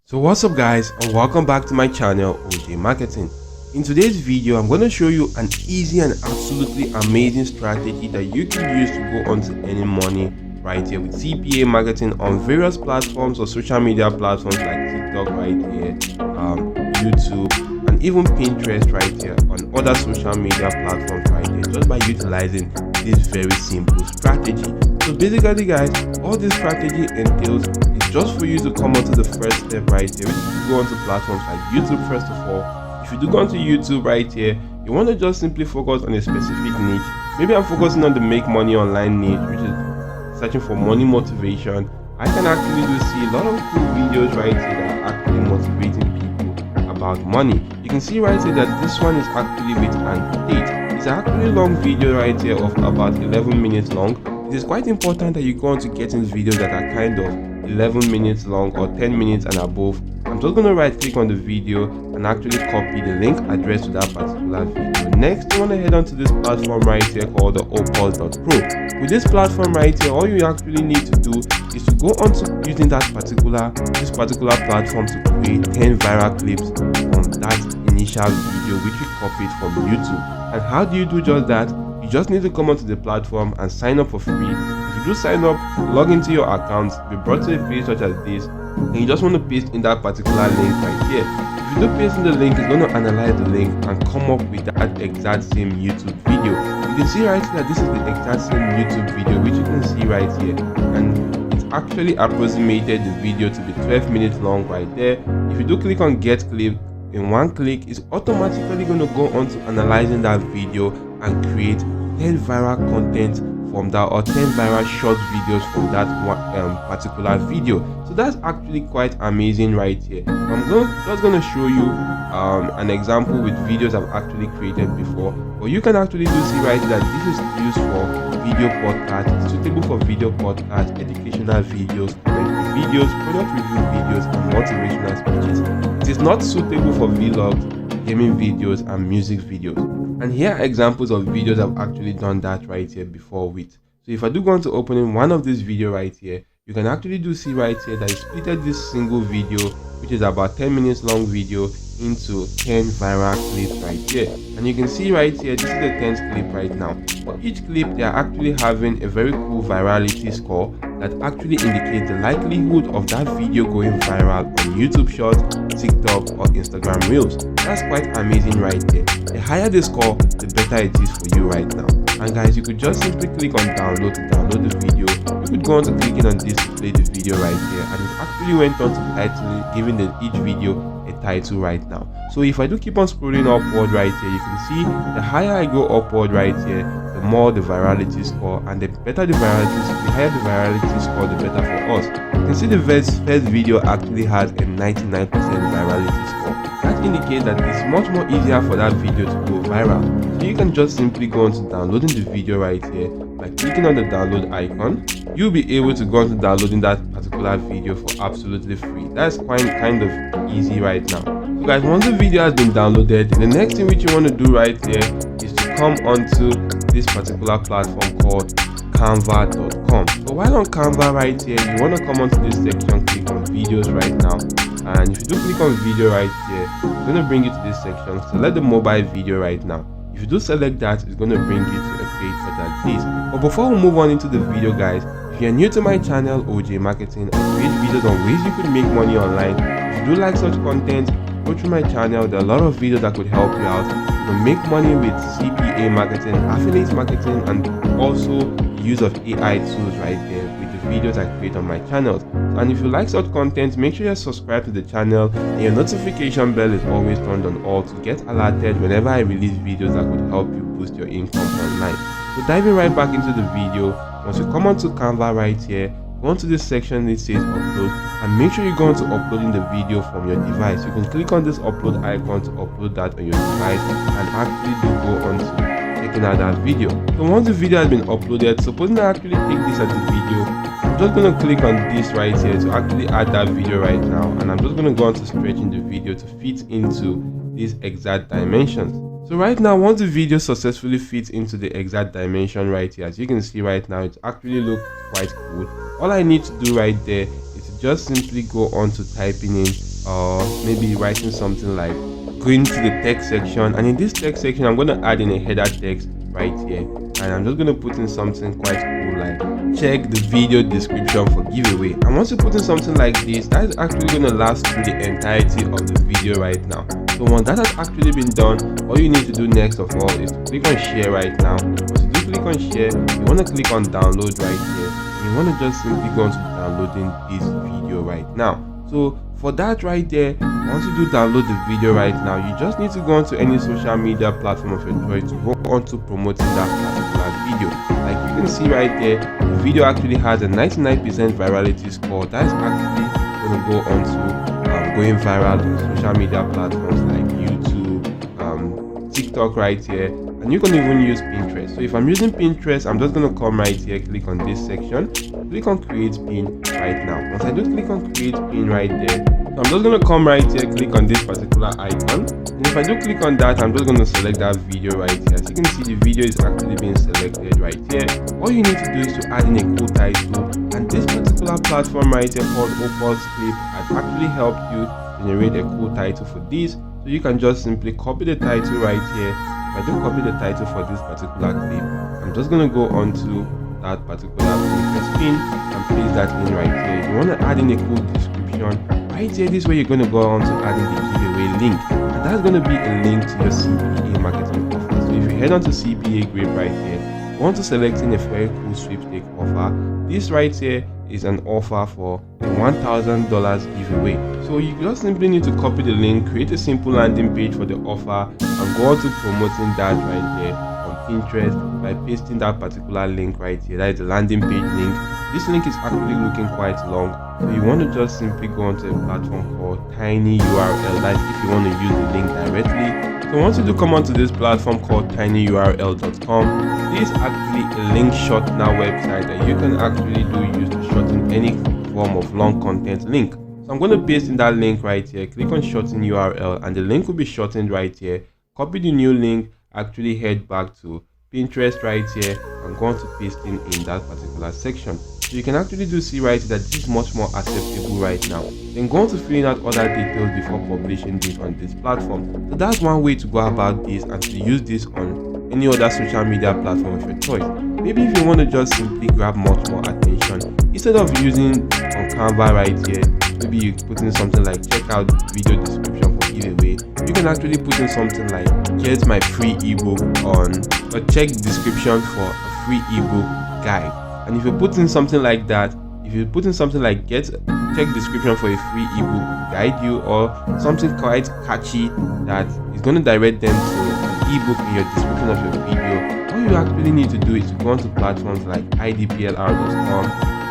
So what's up guys, and welcome back to my channel OJ Marketing. In today's video I'm going to show you an easy and absolutely amazing strategy that you can use to go on to earning money right here with CPA marketing on various platforms or social media platforms like TikTok right here, YouTube, and even Pinterest right here, on other social media platforms right here, just by utilizing this very simple strategy. So basically guys, all this strategy entails is just for you to come onto the first step right here, which is to go onto platforms like YouTube. First of all, if you do go onto YouTube right here, you want to just simply focus on a specific niche. Maybe I'm focusing on the make money online niche, which is searching for money motivation. I can actually do see a lot of cool videos right here that are actually motivating people about money. You can see right here that this one is actually with an 8. It's actually a long video right here of about 11 minutes long. It is quite important that you go on to getting videos that are kind of 11 minutes long or 10 minutes and above. I'm just going to right click on the video and actually copy the link address to that particular video. Next, you want to head on to this platform right here called the opals.pro. With this platform right here, all you actually need to do is to go on to using this particular platform to create 10 viral clips from that initial video which we copied from YouTube. And how do you do just that? You just need to come onto the platform and sign up for free. If you do sign up, log into your account, be brought to a page such as this, and you just want to paste in that particular link right here. If you do paste in the link, it's going to analyze the link and come up with that exact same YouTube video. You can see right here that this is the exact same YouTube video which you can see right here, and it's actually approximated the video to be 12 minutes long right there. If you do click on get clip, in one click, it's automatically going to go on to analyzing that video and create 10 viral content from that, or 10 viral short videos from that one particular video. So that's actually quite amazing right here. I'm just going to show you an example with videos I've actually created before, but you can actually do see right here that this is used for video podcast. It's suitable for video podcast, educational videos, commentary videos, product review videos, and motivational speeches. It is not suitable for vlogs, gaming videos, and music videos. And here are examples of videos I've actually done that right here before with. So if I do go on to opening one of this video right here, you can actually do see right here that I splitted this single video, which is about 10 minutes long video, into 10 viral clips right here. And you can see right here, this is the 10th clip right now. For each clip, they are actually having a very cool virality score that actually indicates the likelihood of that video going viral on YouTube Shorts, TikTok, or Instagram Reels. That's quite amazing right there. The higher the score, the better it is for you right now. And guys, you could just simply click on download to download the video. You could go on to clicking on this to play the video right here, and it actually went on to title, giving each video a title right now. So if I do keep on scrolling upward right here, you can see the higher I go upward right here, the more the virality score, and the better the higher the virality score, the better for us. You can see the first video actually has a 99% virality score. That indicates that it's much more easier for that video to go viral. So you can just simply go on to downloading the video right here by clicking on the download icon. You'll be able to go on to downloading that particular video for absolutely free. That's quite kind of easy right now. So guys, once the video has been downloaded, the next thing which you want to do right here is to come onto this particular platform called canva.com. So while on Canva right here, you want to come onto this section, click on videos right now, and if you do click on video right here, it's going to bring you to this section. Select the mobile video right now. If you do select that, it's going to bring you to a page such as this. But before we move on into the video guys, if you're new to my channel OJ Marketing, I create videos on ways you could make money online. If you do like such content, go through my channel. There are a lot of videos that could help you out. You can make money with CPA marketing, affiliate marketing, and also use of AI tools right there with the videos I create on my channels. And if you like such content, make sure you subscribe to the channel, and your notification bell is always turned on all to get alerted whenever I release videos that could help you boost your income online. So diving right back into the video, once you come onto Canva right here, go onto this section that says upload, and make sure you go on to uploading the video from your device. You can click on this upload icon to upload that on your device and actually do go on to checking out that video. So once the video has been uploaded, supposing I actually take this as the video, I'm just going to click on this right here to actually add that video right now, and I'm just going to go on to stretching the video to fit into these exact dimensions. So right now, once the video successfully fits into the exact dimension right here, as you can see right now, it actually looks quite cool. All I need to do right there is to just simply go on to typing in or maybe writing something like going to the text section, and in this text section I'm going to add in a header text right here, and I'm just going to put in something quite cool like check the video description for giveaway. And once you put in something like this, that is actually going to last through the entirety of the video right now. So once that has actually been done, all you need to do next of all is to click on share right now. Once you do click on share, you want to click on download right here, and you want to just simply go into downloading this video right now. So for that right there, once you do download the video right now, you just need to go onto any social media platform of your choice to go on to promoting that particular video. Like you can see right there, the video actually has a 99% virality score. That is actually going to go on to going viral on social media platforms like YouTube, TikTok right here, and you can even use Pinterest. So if I'm using Pinterest, I'm just going to come right here, click on this section, click on create pin right now. Once I do click on create pin right there, so I'm just going to come right here, click on this particular icon, and if I do click on that, I'm just going to select that video right here. As you can see, the video is actually being selected right here. All you need to do is to add in a cool title, and this particular platform right here called Opus Clip has actually helped you generate a cool title for this. So you can just simply copy the title right here. If I do copy the title for this particular clip, I'm just going to go on to that particular Pinterest pin and place that in right here. You want to add in a cool description right here. This is where you're going to go on to add in the giveaway link, and that's going to be a link to your CPA marketing offer. So if you head on to CPA Grip right here, you want to select in a very cool sweepstake offer. This right here is an offer for a $1,000 giveaway. So you just simply need to copy the link, create a simple landing page for the offer, and go on to promoting that right there on Pinterest by pasting that particular link right here. That is the landing page link. This link is actually looking quite long, so you want to just simply go onto a platform called tinyurl. That's if you want to use the link directly. So once you do come onto this platform called tinyurl.com, this is actually a link shortener website that you can actually use to shorten any form of long content link. So I'm going to paste in that link right here, click on shorten URL, and the link will be shortened right here. Copy the new link, actually head back to Pinterest right here, and go on to pasting in that particular section. So you can actually see right here that this is much more acceptable right now. Then go on to filling out other details before publishing this on this platform. So that's one way to go about this, and to use this on any other social media platform of your choice. Maybe if you want to just simply grab much more attention, instead of using on Canva right here, maybe you put in something like check out video description for giveaway. You can actually put in something like get my free ebook on, or check description for a free ebook guide. And if you put in something like that, if you put in something like check description for a free ebook guide you, or something quite catchy that is going to direct them to an ebook in your description of your video, all you actually need to do is to go onto platforms like idplr.com,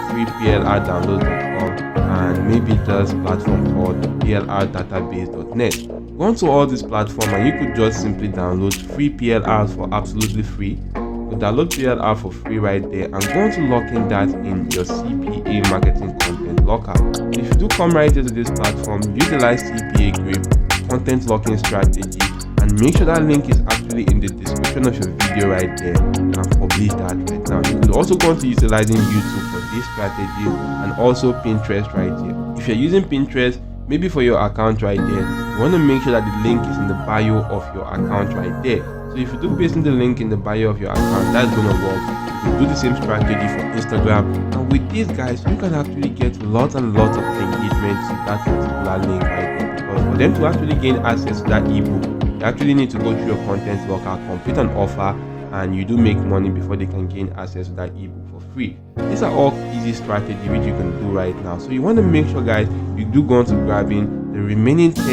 freeplrdownload.com, and maybe just platform called plrdatabase.net. Go onto all these platforms and you could just simply download free PLRs for absolutely free. You download PLR for free right there, and go on to lock in that in your CPA marketing content locker. If you do come right into this platform, utilize CPA Grip content locking strategy, and make sure that link is actually in the description of your video right there, and publish that right now. You could also go on to utilizing YouTube for this strategy, and also Pinterest right here. If you're using Pinterest, maybe for your account right there, you want to make sure that the link is in the bio of your account right there. So if you do paste in the link in the bio of your account, that's going to work. You can do the same strategy for Instagram, and with these guys, you can actually get lots and lots of engagement to that particular link right there. Because for them to actually gain access to that ebook, you actually need to go through your content locker, complete an offer, and you do make money before they can gain access to that ebook for free. These are all easy strategies which you can do right now. So you want to make sure, guys, you do go on to grabbing the remaining 10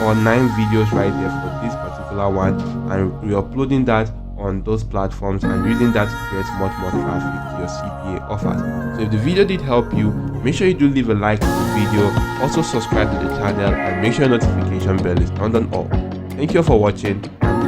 or 9 videos right there for this particular one, and re-uploading that on those platforms and using that to get much more traffic to your CPA offers. So if the video did help you, make sure you do leave a like to the video, also subscribe to the channel, and make sure your notification bell is turned on all. Thank you for watching, and